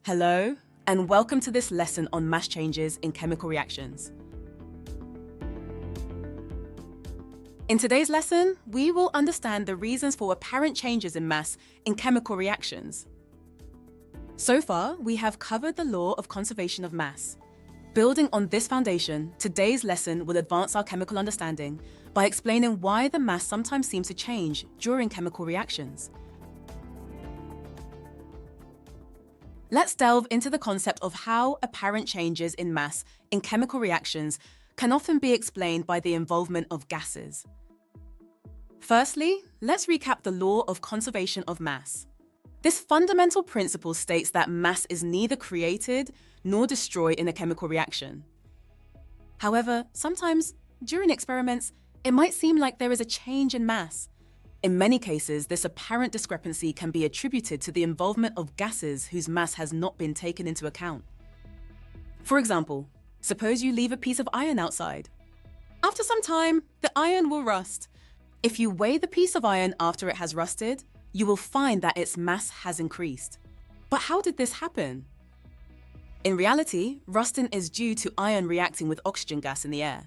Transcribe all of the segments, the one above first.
Hello, and welcome to this lesson on mass changes in chemical reactions. In today's lesson, we will understand the reasons for apparent changes in mass in chemical reactions. So far, we have covered the law of conservation of mass. Building on this foundation, today's lesson will advance our chemical understanding by explaining why the mass sometimes seems to change during chemical reactions. Let's delve into the concept of how apparent changes in mass in chemical reactions can often be explained by the involvement of gases. Firstly, let's recap the law of conservation of mass. This fundamental principle states that mass is neither created nor destroyed in a chemical reaction. However, sometimes, during experiments, it might seem like there is a change in mass. In many cases, this apparent discrepancy can be attributed to the involvement of gases whose mass has not been taken into account. For example, suppose you leave a piece of iron outside. After some time, the iron will rust. If you weigh the piece of iron after it has rusted, you will find that its mass has increased. But how did this happen? In reality, rusting is due to iron reacting with oxygen gas in the air.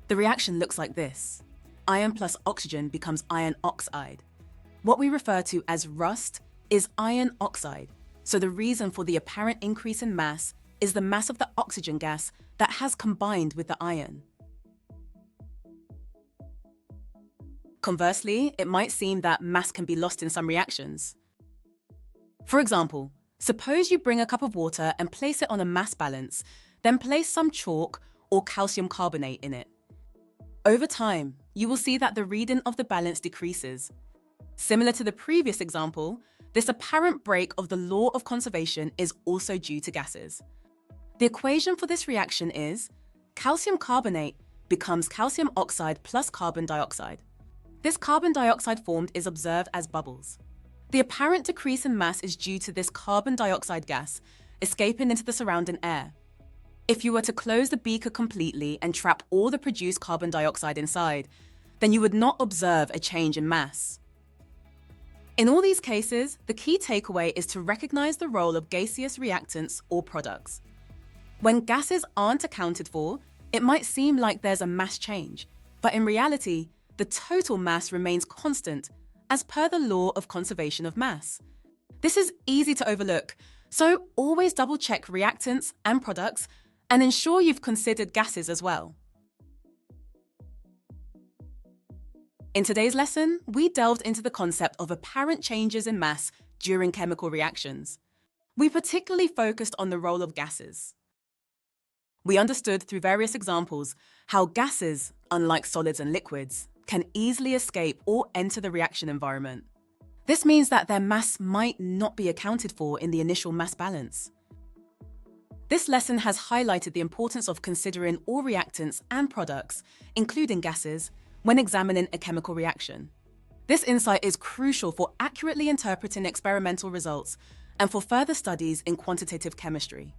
The reaction looks like this. Iron plus oxygen becomes iron oxide. What we refer to as rust is iron oxide, so the reason for the apparent increase in mass is the mass of the oxygen gas that has combined with the iron. Conversely, it might seem that mass can be lost in some reactions. For example, suppose you bring a cup of water and place it on a mass balance, then place some chalk or calcium carbonate in it. Over time, you will see that the reading of the balance decreases. Similar to the previous example, this apparent break of the law of conservation is also due to gases. The equation for this reaction is calcium carbonate becomes calcium oxide plus carbon dioxide. This carbon dioxide formed is observed as bubbles. The apparent decrease in mass is due to this carbon dioxide gas escaping into the surrounding air. If you were to close the beaker completely and trap all the produced carbon dioxide inside, then you would not observe a change in mass. In all these cases, the key takeaway is to recognize the role of gaseous reactants or products. When gases aren't accounted for, it might seem like there's a mass change, but in reality, the total mass remains constant as per the law of conservation of mass. This is easy to overlook, so always double-check reactants and products and ensure you've considered gases as well. In today's lesson, we delved into the concept of apparent changes in mass during chemical reactions. We particularly focused on the role of gases. We understood through various examples how gases, unlike solids and liquids, can easily escape or enter the reaction environment. This means that their mass might not be accounted for in the initial mass balance. This lesson has highlighted the importance of considering all reactants and products, including gases, when examining a chemical reaction. This insight is crucial for accurately interpreting experimental results and for further studies in quantitative chemistry.